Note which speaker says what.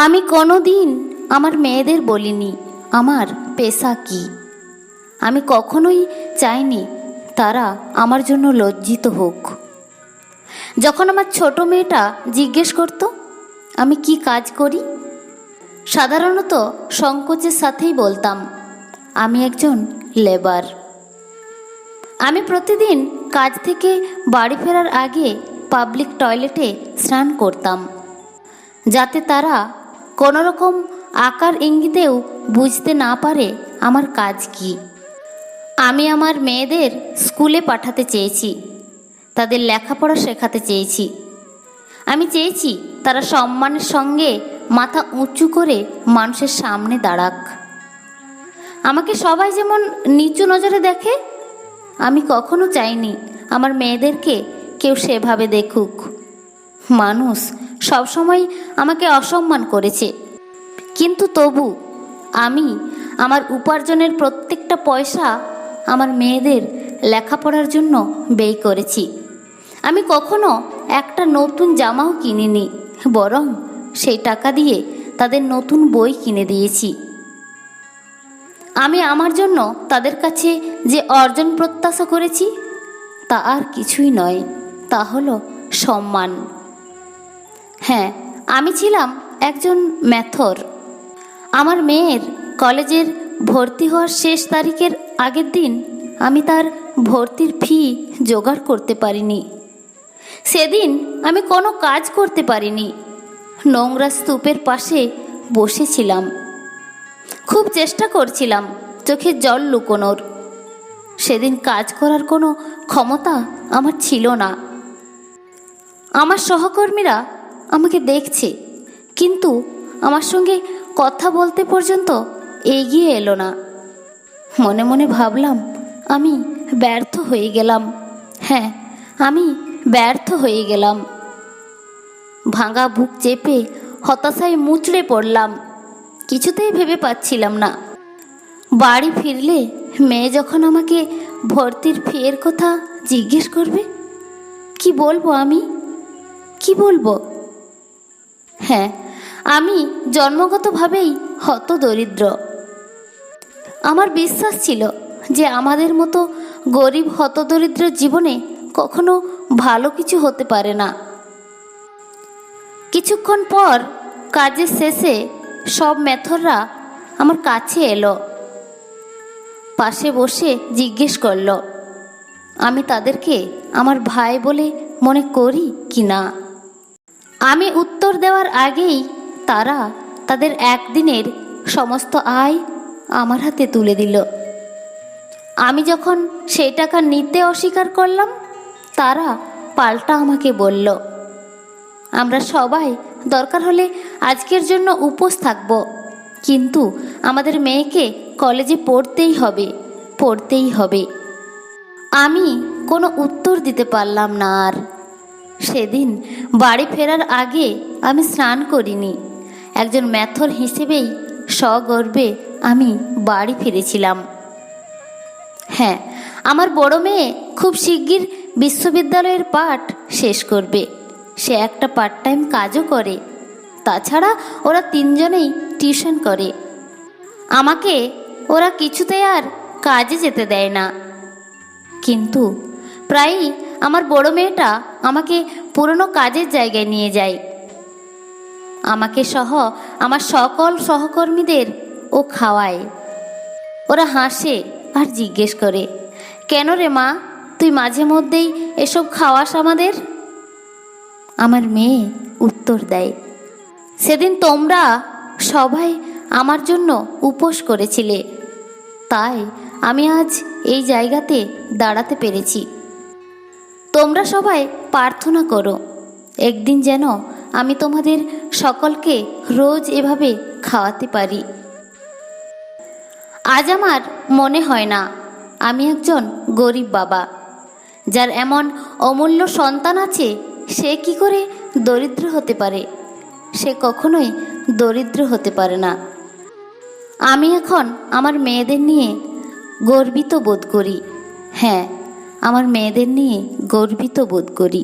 Speaker 1: আমি কোনো দিন আমার মেয়েদের বলিনি আমার পেশা কী। আমি কখনোই চাইনি তারা আমার জন্য লজ্জিত হোক। যখন আমার ছোট মেয়েটা জিজ্ঞেস করত আমি কি কাজ করি, সাধারণত সংকোচের সাথেই বলতাম আমি একজন লেবার। আমি প্রতিদিন কাজ থেকে বাড়ি ফেরার আগে পাবলিক টয়লেটে স্নান করতাম, যাতে তারা কোনো রকম আকার ইঙ্গিতেও বুঝতে না পারে আমার কাজ কি। আমি আমার মেয়েদের স্কুলে পাঠাতে চেয়েছি, তাদের লেখাপড়া শেখাতে চেয়েছি। আমি চেয়েছি তারা সম্মানের সঙ্গে মাথা উঁচু করে মানুষের সামনে দাঁড়াক। আমাকে সবাই যেমন নিচু নজরে দেখে, আমি কখনো চাইনি আমার মেয়েদেরকে কেউ সেভাবে দেখুক। মানুষ সবসময় আমাকে অসম্মান করেছে, কিন্তু তবু আমি আমার উপার্জনের প্রত্যেকটা পয়সা আমার মেয়েদের লেখাপড়ার জন্য ব্যয় করেছি। আমি কখনো একটা নতুন জামাও কিনিনি, বরং সেই টাকা দিয়ে তাদের নতুন বই কিনে দিয়েছি। আমি আমার জন্য তাদের কাছে যে অর্জন প্রত্যাশা করেছি তা আর কিছুই নয়, তা হলো সম্মান। হ্যাঁ, আমি ছিলাম একজন ম্যাথর। আমার মেয়ের কলেজের ভর্তি হওয়ার শেষ তারিখের আগের দিন আমি তার ভর্তির ফি জোগাড় করতে পারিনি। সেদিন আমি কোনো কাজ করতে পারিনি, নোংরা স্তূপের পাশে বসেছিলাম। খুব চেষ্টা করছিলাম চোখে জল লুকোনোর। সেদিন কাজ করার কোনো ক্ষমতা আমার ছিল না। আমার সহকর্মীরা আমাকে দেখছে, কিন্তু আমার সঙ্গে কথা বলতে পর্যন্ত এগিয়ে এলো না। মনে মনে ভাবলাম আমি ব্যর্থ হয়ে গেলাম। হ্যাঁ, আমি ব্যর্থ হয়ে গেলাম। ভাঙা বুক চেপে হতাশায় মুচড়ে পড়লাম। কিছুতেই ভেবে পাচ্ছিলাম না বাড়ি ফিরলে মেয়ে যখন আমাকে ভর্তির ফিয়ের কথা জিজ্ঞেস করবে, কি বলবো আমি, কি বলবো? হ্যাঁ, আমি জন্মগতভাবেই হতদরিদ্র। আমার বিশ্বাস ছিল যে আমাদের মতো গরিব হতদরিদ্র জীবনে কখনো ভালো কিছু হতে পারে না। কিছুক্ষণ পর কাজের শেষে সব মেথররা আমার কাছে এলো, পাশে বসে জিজ্ঞেস করলো আমি তাদেরকে আমার ভাই বলে মনে করি কি না। আমি উত্তর দেওয়ার আগেই তারা তাদের একদিনের সমস্ত আয় আমার হাতে তুলে দিল। আমি যখন সেই টাকা নিতে অস্বীকার করলাম, তারা পাল্টা আমাকে বলল আমরা সবাই দরকার হলে আজকের জন্য উপোস থাকব, কিন্তু আমাদের মেয়েকে কলেজে পড়তেই হবে, পড়তেই হবে। আমি কোনো উত্তর দিতে পারলাম না আর। সেদিন বাড়ি ফেরার আগে আমি স্নান করিনি। একজন ম্যাথর হিসেবেই সগর্বে আমি বাড়ি ফিরেছিলাম। হ্যাঁ, আমার বড় মেয়ে খুব শিগগির বিশ্ববিদ্যালয়ের পাঠ শেষ করবে। সে একটা পার্ট টাইম কাজও করে। তাছাড়া ওরা তিনজনেই টিউশন করে। আমাকে ওরা কিছুতেই আর কাজে যেতে দেয় না, কিন্তু প্রায়ই আমার বড় মেয়েটা আমাকে পুরনো কাজের জায়গায় নিয়ে যায়। আমাকে সহ আমার সকল সহকর্মীদের ও খাওয়ায়। ওরা হাসে আর জিজ্ঞেস করে, কেন রে মা, তুই মাঝে মধ্যেই এসব খাওয়াস আমাদের? আমার মেয়ে উত্তর দেয়, সেদিন তোমরা সবাই আমার জন্য উপোস করেছিলে, তাই আমি আজ এই জায়গাতে দাঁড়াতে পেরেছি। তোমরা সবাই প্রার্থনা করো একদিন যেন আমি তোমাদের সকলকে রোজ এভাবে খাওয়াতে পারি। আজ আমার মনে হয় না আমি একজন গরিব বাবা। যার এমন অমূল্য সন্তান আছে সে কি করে দরিদ্র হতে পারে? সে কখনোই দরিদ্র হতে পারে না। আমি এখন আমার মেয়েদের নিয়ে গর্বিত বোধ করি। হ্যাঁ, আমার মেয়েদের নিয়ে গর্বিত বোধ করি।